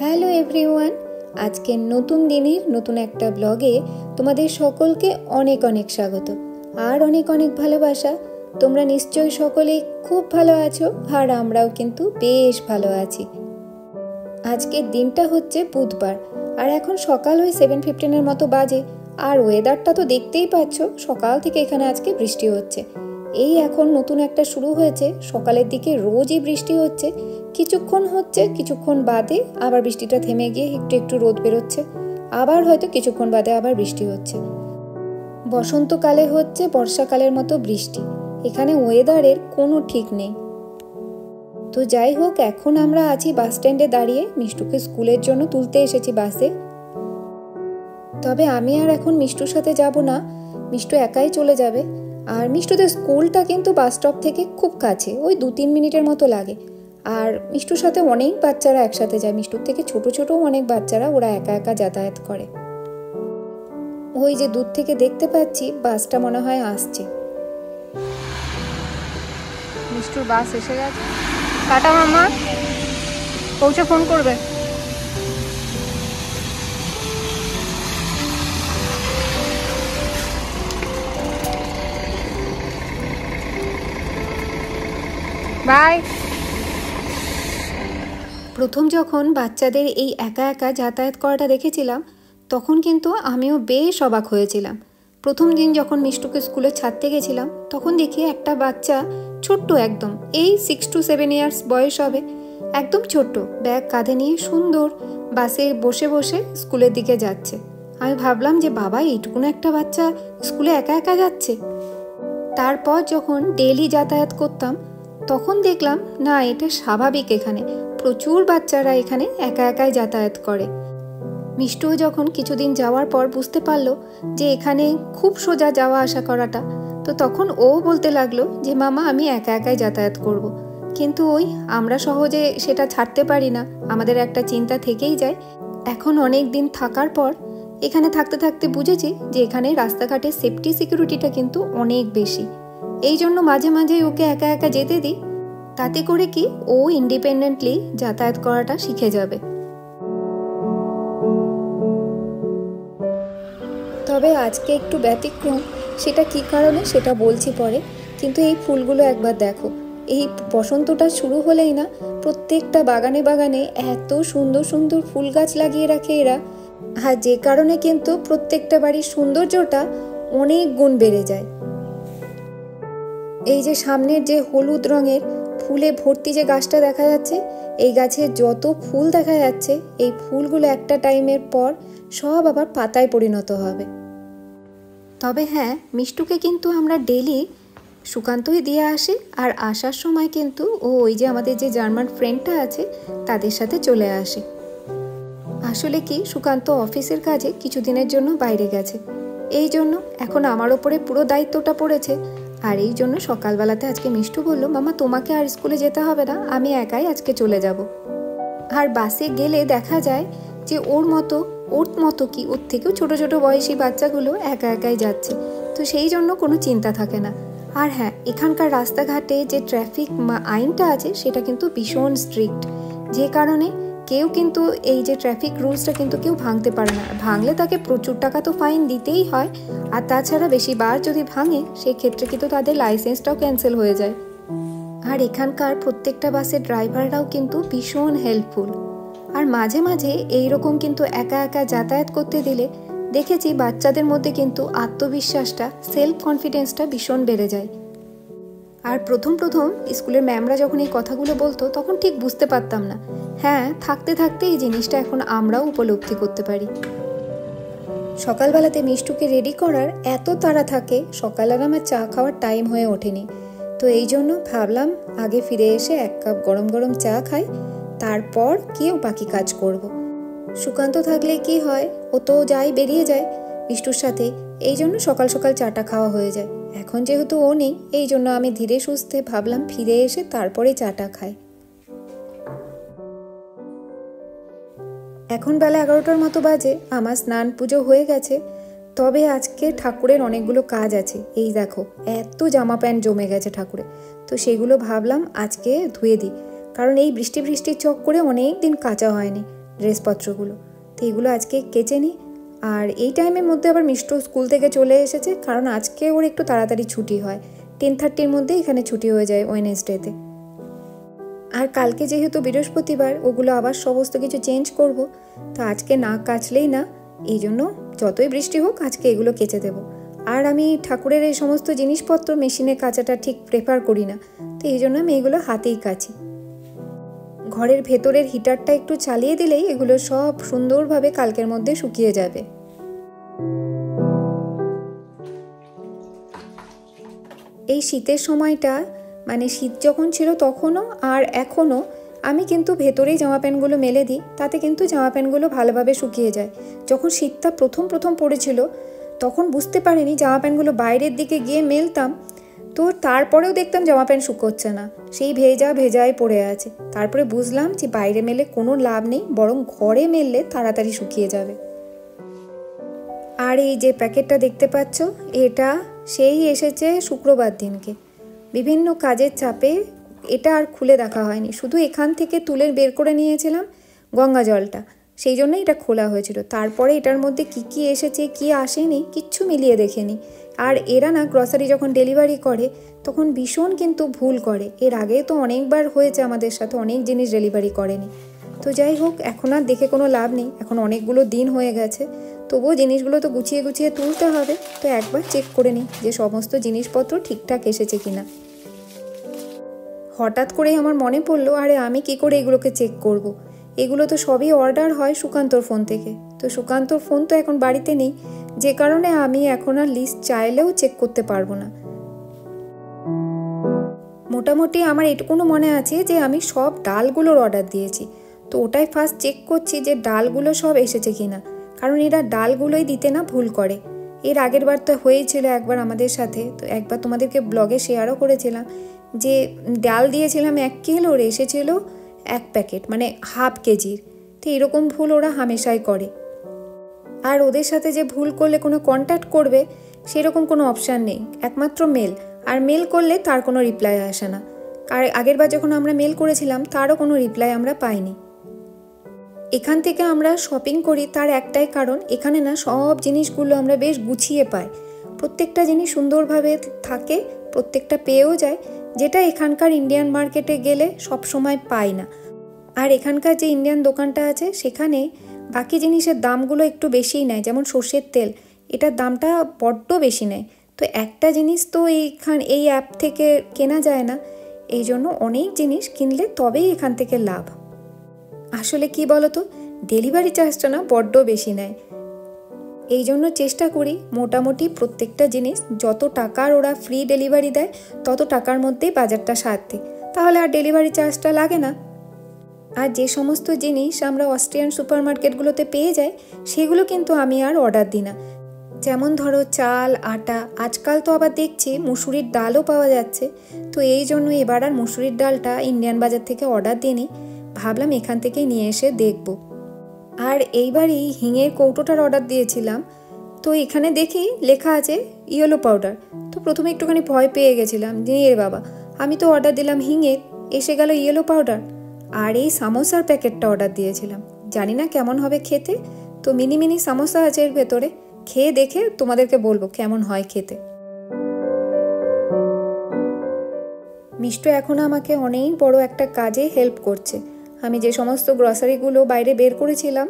Hello everyone, আজকের নতুন দিনের নতুন একটা ব্লগে তোমাদের সকলকে অনেক অনেক স্বাগত আর অনেক অনেক ভালোবাসা। তোমরা নিশ্চয়ই সকলেই খুব ভালো আছো আর আমরাও কিন্তু বেশ ভালো আছি। আজকের দিনটা হচ্ছে বুধবার আর এখন সকাল ওই 7:15 মতো বাজে। আর ওয়েদারটা তো দেখতেই পাচ্ছ, সকাল থেকে এখানে আজকে বৃষ্টি হচ্ছে। এই এখন নতুন একটা শুরু হয়েছে, সকালের দিকে রোজই বৃষ্টি হচ্ছে, কিছুক্ষণ হচ্ছে, কিছুক্ষণ বাদে আবার বৃষ্টিটা থেমে গিয়ে একটু একটু রোদ বেরোচ্ছে, আবার হয়তো কিছুক্ষণ বাদে আবার বৃষ্টি হচ্ছে। বসন্তকালে হচ্ছে বর্ষাকালের মতো বৃষ্টি, এখানে ওয়েদারের কোনো ঠিক নেই। তো যাই হোক, এখন আমরা আছি বাস স্ট্যান্ডে দাঁড়িয়ে, মিষ্টুকে স্কুলের জন্য তুলতে এসেছি বাসে। তবে আমি আর এখন মিষ্টুর সাথে যাব না, মিষ্টু একাই চলে যাবে। আর মিষ্টুদের স্কুলটা কিন্তু বাস স্টপ থেকে খুব কাছে, ওই 2-3 মিনিটের মতো লাগে। আর মিষ্টুর সাথে অনেক বাচ্চারা একসাথে যায়, মিষ্টুর থেকে ছোট ছোট অনেক বাচ্চারা, ওরা একা একা যাতায়াত করে। ওই যে দূর থেকে দেখতে পাচ্ছি বাসটা মনে হয় আসছে। মিষ্টুর বাস এসে গেছে। টাটা মামা, পৌঁছে ফোন করবে। বাই। প্রথম যখন বাচ্চাদের এই একা একা যাতায়াত করাটা দেখেছিলাম, তখন কিন্তু আমিও বেশ অবাক হয়েছিলাম। প্রথম দিন যখন মিষ্টুকে স্কুলে ছাড়তে গেছিলাম, তখন দেখি একটা বাচ্চা ছোট্ট, একদম এই 6 to 7 ইয়ার্স বয়স হবে, একদম ছোট্ট ব্যাগ কাঁধে নিয়ে সুন্দর বাসে বসে বসে স্কুলের দিকে যাচ্ছে। আমি ভাবলাম যে বাবা, এইটুকুনো একটা বাচ্চা স্কুলে একা একা যাচ্ছে। তারপর যখন ডেইলি যাতায়াত করতাম, তখন দেখলাম না, এটা স্বাভাবিক, এখানে প্রচুর বাচ্চারা এখানে একা একাই যাতায়াত করে। মিষ্টুও যখন কিছুদিন যাওয়ার পর বুঝতে পারলো যে এখানে খুব সোজা যাওয়া আসা করাটা, তো তখন ও বলতে লাগলো যে মামা, আমি একা একাই যাতায়াত করব। কিন্তু ওই আমরা সহজে সেটা ছাড়তে পারি না, আমাদের একটা চিন্তা থেকেই যায়। এখন অনেক দিন থাকার পর এখানে থাকতে থাকতে বুঝেছি যে এখানে রাস্তাঘাটের সেফটি সিকিউরিটিটা কিন্তু অনেক বেশি। এই জন্য মাঝে মাঝে ওকে একা একা যেতে দিই, তাতে করে কি ও ইন্ডিপেন্ডেন্টলি যাতায়াত করাটা শিখে যাবে। তবে আজকে একটু ব্যতিক্রম, সেটা কি কারণে সেটা বলছি পরে। কিন্তু এই ফুলগুলো একবার দেখো, এই বসন্তটা শুরু হলেই না প্রত্যেকটা বাগানে বাগানে এত সুন্দর সুন্দর ফুল গাছ লাগিয়ে রাখে এরা, আর যে কারণে কিন্তু প্রত্যেকটা বাড়ির সৌন্দর্যটা অনেক গুণ বেড়ে যায়। এই যে সামনের যে হলুদ রঙের ফুলে ভর্তি যে গাছটা দেখা যাচ্ছে, এই গাছে যত ফুল দেখা যাচ্ছে, এই ফুলগুলো একটা টাইমের পর সব আবার পাতায় পরিণত হবে। তবে হ্যাঁ, মিষ্টুকে কিন্তু আমরা ডেলি সুকান্তই দিয়ে আসি, আর আসার সময় কিন্তু ও ওই যে আমাদের যে জার্মান ফ্রেন্ডটা আছে তাদের সাথে চলে আসে। আসলে কি, সুকান্ত অফিসের কাজে কিছুদিনের জন্য বাইরে গেছে, এই জন্য এখন আমার ওপরে পুরো দায়িত্বটা পড়েছে। আর এই জন্য সকালবেলাতে আজকে মিষ্টু বলল, মামা তোমাকে আর স্কুলে যেতে হবে না, আমি একাই আজকে চলে যাব। আর বাসে গেলে দেখা যায় যে ওর মতো কি ওর থেকেও ছোট ছোট বয়সী বাচ্চাগুলো একা একাই যাচ্ছে, তো সেই জন্য কোনো চিন্তা থাকে না। আর হ্যাঁ, এখানকার রাস্তাঘাটে যে ট্রাফিক আইনটা আছে সেটা কিন্তু ভীষণ স্ট্রিক্ট, যে কারণে কেউ কিন্তু এই যে ট্রাফিক রুলসটা কিন্তু কেউ ভাঙতে পারে না। ভাঙলে তাকে প্রচুর টাকা তো ফাইন দিতেই হয়, আর তাছাড়া বেশিবার যদি ভাঙে সেক্ষেত্রে কিন্তু তাদের লাইসেন্সটাও ক্যান্সেল হয়ে যায়। আর এখানকার প্রত্যেকটা বাসের ড্রাইভাররাও কিন্তু ভীষণ হেল্পফুল। আর মাঝে মাঝে এইরকম কিন্তু একা একা যাতায়াত করতে দিলে দেখেছি বাচ্চাদের মধ্যে কিন্তু আত্মবিশ্বাসটা, সেলফ কনফিডেন্সটা ভীষণ বেড়ে যায়। আর প্রথম স্কুলের ম্যামরা যখন এই কথাগুলো বলতো তখন ঠিক বুঝতে পারতাম না। হ্যাঁ, থাকতে থাকতে এই জিনিসটা এখন আমরাও উপলব্ধি করতে পারি। সকালবেলাতে মিষ্টুকে রেডি করার এত তাড়া থাকে, সকালে আমার চা খাওয়ার টাইম হয়ে ওঠেনি। তো এই জন্য ভাবলাম আগে ফিরে এসে 1 কাপ গরম গরম চা খাই, তারপর কেউ বাকি কাজ করব। সুকান্ত থাকলে কি হয়, ও তো যাই বেরিয়ে যায় মিষ্টুর সাথে, এই জন্য সকাল সকাল চাটা খাওয়া হয়ে যায়। এখন যেহেতু ও নেই, এই জন্য আমি ধীরে সুস্থে ভাবলাম ফিরে এসে তারপরে চাটা খাই। এখন বেলা 11টার মতো বাজে, আমার স্নান পুজো হয়ে গেছে। তবে আজকে ঠাকুরের অনেকগুলো কাজ আছে। এই দেখো, এত জামা প্যান্ট জমে গেছে ঠাকুরে, তো সেগুলো ভাবলাম আজকে ধুয়ে দিই, কারণ এই বৃষ্টির চক্করে অনেক দিন কাচা হয়নি। ড্রেসপত্রগুলো। তো এগুলো আজকে কেচে নিই। আর এই টাইমের মধ্যে আবার মিষ্টু স্কুল থেকে চলে এসেছে, কারণ আজকে ওর একটু তাড়াতাড়ি ছুটি হয়, 10:30-র মধ্যে এখানে ছুটি হয়ে যায় ওয়েডনেসডেতে। আর কালকে যেহেতু বৃহস্পতিবার, ওগুলো আবার সমস্ত কিছু চেঞ্জ করব, তো আজকে না কাচলেই না, এই জন্য যতই বৃষ্টি হোক আজকে এগুলো কেচে দেবো। আর আমি ঠাকুরের এই সমস্ত জিনিসপত্র মেশিনে কাচাটা ঠিক প্রেফার করি না, তো এই জন্য আমি এগুলো হাতেই কাচি। ঘরের ভেতরের হিটারটা একটু চালিয়ে দিলেই এগুলো সব সুন্দরভাবে কালকের মধ্যে শুকিয়ে যাবে। এই শীতের সময়টা, মানে শীত যখন ছিল তখনও আর এখনও, আমি কিন্তু ভেতরেই জামা প্যান্টগুলো মেলে দিই, তাতে কিন্তু জামা প্যান্টগুলো ভালোভাবে শুকিয়ে যায়। যখন শীতটা প্রথম পড়েছিল তখন বুঝতে পারিনি, জামা প্যান্টগুলো বাইরের দিকে গিয়ে মেলতাম, তো তারপরেও দেখতাম জামা প্যান্ট শুকোচ্ছে না, সেই ভেজাই পড়ে আছে। তারপরে বুঝলাম যে বাইরে মেলে কোনো লাভ নেই, বরং ঘরে মেললে তাড়াতাড়ি শুকিয়ে যাবে। আর এই যে প্যাকেটটা দেখতে পাচ্ছ, এটা সেই এসেছে শুক্রবার দিনকে। বিভিন্ন কাজের চাপে এটা আর খুলে দেখা হয়নি, শুধু এখান থেকে তুলে বের করে নিয়েছিলাম গঙ্গা জলটা, সেই জন্যই এটা খোলা হয়েছিল। তারপরে এটার মধ্যে কি এসেছে কি আসেনি কিচ্ছু মিলিয়ে দেখেনি। আর এরা না গ্রসারি যখন ডেলিভারি করে তখন ভীষণ কিন্তু ভুল করে। এর আগে তো অনেকবার হয়েছে আমাদের সাথে, অনেক জিনিস ডেলিভারি করেনি। তো যাই হোক, এখন আর দেখে কোনো লাভ নেই, এখন অনেকগুলো দিন হয়ে গেছে, তবুও জিনিসগুলো তো গুছিয়ে তুলতে হবে। তো একবার চেক করে নিই যে সমস্ত জিনিসপত্র ঠিকঠাক এসেছে কিনা। হঠাৎ করেই আমার মনে পড়লো, আরে আমি কি করে এগুলোকে চেক করব। এগুলো তো সবই অর্ডার হয় সুকান্তর ফোন থেকে, তো সুকান্তর ফোন তো এখন বাড়িতে নেই, যে কারণে আমি এখন আর লিস্ট চাইলেও চেক করতে পারবো না। মোটামুটি আমার এটুকুনো মনে আছে যে আমি সব ডালগুলোর অর্ডার দিয়েছি, তো ওটাই ফার্স্ট চেক করছি যে ডালগুলো সব এসেছে কিনা, কারণ এরা ডালগুলোই দিতে না ভুল করে। এর আগের বার তো হয়েছিল একবার আমাদের সাথে, তো একবার তোমাদেরকে ব্লগে শেয়ারও করেছিলাম যে ডাল দিয়েছিলাম 1 কিলোর, এসেছিল 1 প্যাকেট, মানে হাফ কেজির। তো এরকম ভুল ওরা হামেশাই করে। আর ওদের সাথে যে ভুল করলে কোনো কন্ট্যাক্ট করবে সেরকম কোনো অপশান নেই, একমাত্র মেল। আর মেল করলে তার কোনো রিপ্লাই আসে না। আর আগের বার যখন আমরা মেল করেছিলাম তারও কোনো রিপ্লাই আমরা পাইনি। এখান থেকে আমরা শপিং করি তার একটাই কারণ, এখানে না সব জিনিসগুলো আমরা বেশ গুছিয়ে পাই, প্রত্যেকটা জিনিস সুন্দরভাবে থাকে, প্রত্যেকটা পেয়েও যায়, যেটা এখানকার ইন্ডিয়ান মার্কেটে গেলে সব সময় পাই না। আর এখানকার যে ইন্ডিয়ান দোকানটা আছে সেখানে বাকি জিনিসের দামগুলো একটু বেশিই নেয়, যেমন সর্ষের তেল, এটার দামটা বড্ড বেশি নেয়। তো একটা জিনিস তো এই অ্যাপ থেকে কেনা যায় না, এই জন্য অনেক জিনিস কিনলে তবেই এখান থেকে লাভ। আসলে কি বলতো, ডেলিভারি চার্জটা না বড্ড বেশি নেয়, এই জন্য চেষ্টা করি মোটামুটি প্রত্যেকটা জিনিস যত টাকার ওরা ফ্রি ডেলিভারি দেয় তত টাকার মধ্যেই বাজারটা সারতে, তাহলে আর ডেলিভারি চার্জটা লাগে না। আর যে সমস্ত জিনিস আমরা অস্ট্রিয়ান সুপার মার্কেটগুলোতে পেয়ে যাই সেগুলো কিন্তু আমি আর অর্ডার দিই না, যেমন ধরো চাল, আটা, আজকাল তো আবার দেখছি মুসুরির ডালও পাওয়া যাচ্ছে, তো এই জন্য এবার আর মুসুরির ডালটা ইন্ডিয়ান বাজার থেকে অর্ডার দিইনি, ভাবলাম এখান থেকেই নিয়ে এসে দেখব। আর এইবারই হিঙের কৌটোটার অর্ডার দিয়েছিলাম, তো এখানে দেখি লেখা আছে ইয়েলো পাউডার, তো প্রথমে একটুখানি ভয় পেয়ে গেছিলাম যে এ বাবা, আমি তো অর্ডার দিলাম হিঙের, এসে গেল ইয়েলো পাউডার। আর এই সামোসার প্যাকেটটা অর্ডার দিয়েছিলাম, জানি না কেমন হবে খেতে, তো মিনি সামোসা আছে এর ভেতরে, খেয়ে দেখে তোমাদেরকে বলবো কেমন হয় খেতে। মিষ্টু এখন আমাকে অনেক বড় একটা কাজে হেল্প করছে। আমি যে সমস্ত গ্রসারিগুলো বাইরে বের করেছিলাম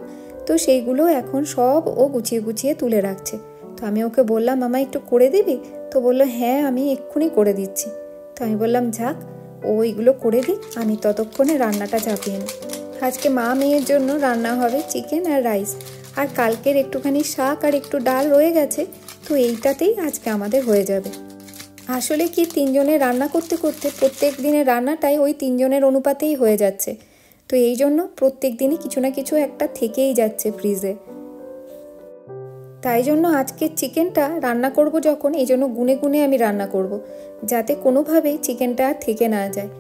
তো সেইগুলো এখন সব ও গুছিয়ে তুলে রাখছে। তো আমি ওকে বললাম, মামা একটু করে দিবি? তো বললো হ্যাঁ আমি এক্ষুনি করে দিচ্ছি। তো আমি বললাম যাক, ওইগুলো করে দিই, আমি ততক্ষণে রান্নাটা চাপিয়ে নিই। আজকে মা মেয়ের জন্য রান্না হবে চিকেন আর রাইস, আর কালকের একটুখানি শাক আর একটু ডাল রয়ে গেছে, তো এইটাতেই আজকে আমাদের হয়ে যাবে। আসলে কি 3 জনের রান্না করতে করতে প্রত্যেক দিনের রান্নাটাই ওই 3 জনের অনুপাতেই হয়ে যাচ্ছে, তো এই জন্য প্রত্যেক দিনই কিছু না কিছু একটা থেকেই যাচ্ছে ফ্রিজে। তাই জন্য আজকে চিকেনটা রান্না করব যখন, এই জন্য গুনে আমি রান্না করব, যাতে কোনোভাবেই চিকেনটা আর থেকে না যায়।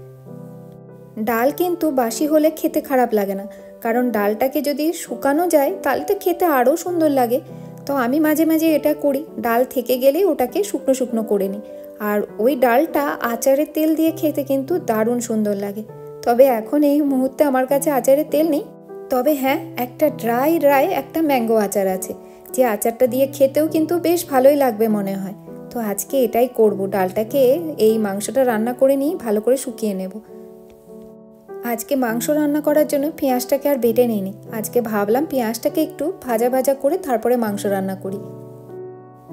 ডাল কিন্তু বাসি হলে খেতে খারাপ লাগে না, কারণ ডালটাকে যদি শুকানো যায় তাহলে তো খেতে আরও সুন্দর লাগে। তো আমি মাঝে মাঝে এটা করি, ডাল থেকে গেলেই ওটাকে শুকনো করে নিই, আর ওই ডালটা আচারের তেল দিয়ে খেতে কিন্তু দারুণ সুন্দর লাগে। তবে এখন এই মুহূর্তে আমার কাছে আচারের তেল নেই, তবে হ্যাঁ, একটা ড্রাই একটা ম্যাঙ্গো আচার আছে, যে আচারটা দিয়ে খেতেও কিন্তু বেশ ভালোই লাগবে মনে হয়। তো আজকে এটাই করব, ডালটাকে এই মাংসটা রান্না করে নিই, ভালো করে শুকিয়ে নেব। আজকে মাংস রান্না করার জন্য পেঁয়াজটাকে আর বেটে নিইনি। আজকে ভাবলাম পেঁয়াজটাকে একটু ভাজা ভাজা করে তারপরে মাংস রান্না করি।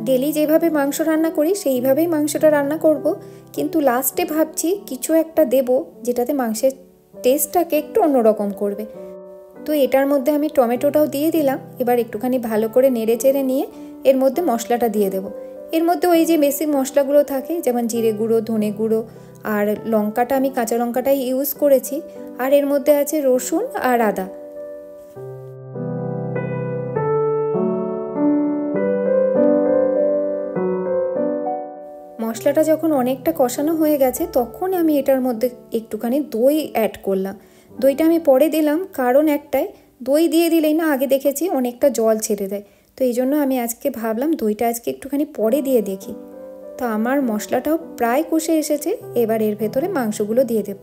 ডেলি যেভাবে মাংস রান্না করি সেইভাবেই মাংসটা রান্না করব, কিন্তু লাস্টে ভাবছি কিছু একটা দেব যেটাতে মাংসের টেস্টটাকে একটু অন্যরকম করবে। তো এটার মধ্যে আমি টমেটোটাও দিয়ে দিলাম। এবার একটুখানি ভালো করে নেড়ে চেড়ে নিয়ে এর মধ্যে মশলাটা দিয়ে দেব। এর মধ্যে ওই যে বেসিক মশলাগুলো থাকে, যেমন জিরে গুঁড়ো, ধনে গুঁড়ো, আর লঙ্কাটা আমি কাঁচা লঙ্কাটাই ইউজ করেছি, আর এর মধ্যে আছে রসুন আর আদা। মশলাটা যখন অনেকটা কষানো হয়ে গেছে তখন আমি এটার মধ্যে একটুখানি দই অ্যাড করলাম। দইটা আমি পরে দিলাম, কারণ একটাই, দই দিয়ে দিলেই না আগে দেখেছি অনেকটা জল ছেড়ে দেয়। তো এই জন্য আমি আজকে ভাবলাম দইটা আজকে একটুখানি পরে দিয়ে দেখি। তো আমার মশলাটাও প্রায় কষে এসেছে। এবার এর ভেতরে মাংসগুলো দিয়ে দেব।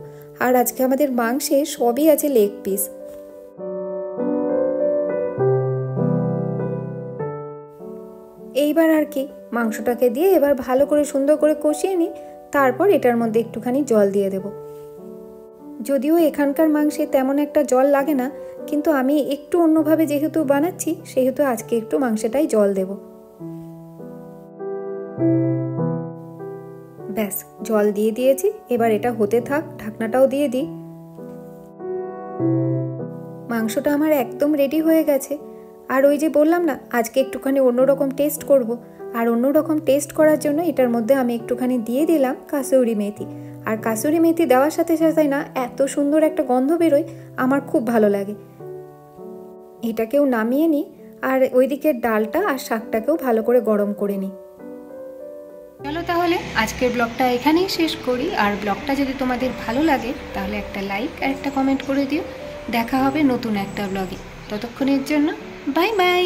আর আজকে আমাদের মাংসে সবই আছে লেগ পিস। এইবার আর কি মাংসটাকে দিয়ে এবার ভালো করে সুন্দর করে কষিয়ে নিই। তারপর এটার মধ্যে একটুখানি জল দিয়ে দেব। যদিও এখানকার মাংসে তেমন একটা জল লাগে না, কিন্তু আমি একটু অন্যভাবে যেহেতু বানাচ্ছি সেহেতু আজকে একটু মাংসটাই জল দেব। ব্যাস, জল দিয়ে দিয়েছি। এবার এটা হতে থাক, ঢাকনাটাও দিয়ে দিই। মাংসটা আমার একদম রেডি হয়ে গেছে। আর ওই যে বললাম না আজকে একটুখানি অন্যরকম টেস্ট করব, আর অন্যরকম টেস্ট করার জন্য এটার মধ্যে আমি একটুখানি দিয়ে দিলাম কাসুরি মেথি। আর কাসুরি মেথি দেওয়ার সাথে সাথে না এত সুন্দর একটা গন্ধ বেরোয়, আমার খুব ভালো লাগে। এটাকেও নামিয়ে নিই, আর ওইদিকে ডালটা আর শাকটাকেও ভালো করে গরম করে নিই। চলো তাহলে আজকের ব্লগটা এখানেই শেষ করি। আর ব্লগটা যদি তোমাদের ভালো লাগে তাহলে একটা লাইক আর একটা কমেন্ট করে দিও। দেখা হবে নতুন একটা ব্লগে। ততক্ষণের জন্য বাই বাই।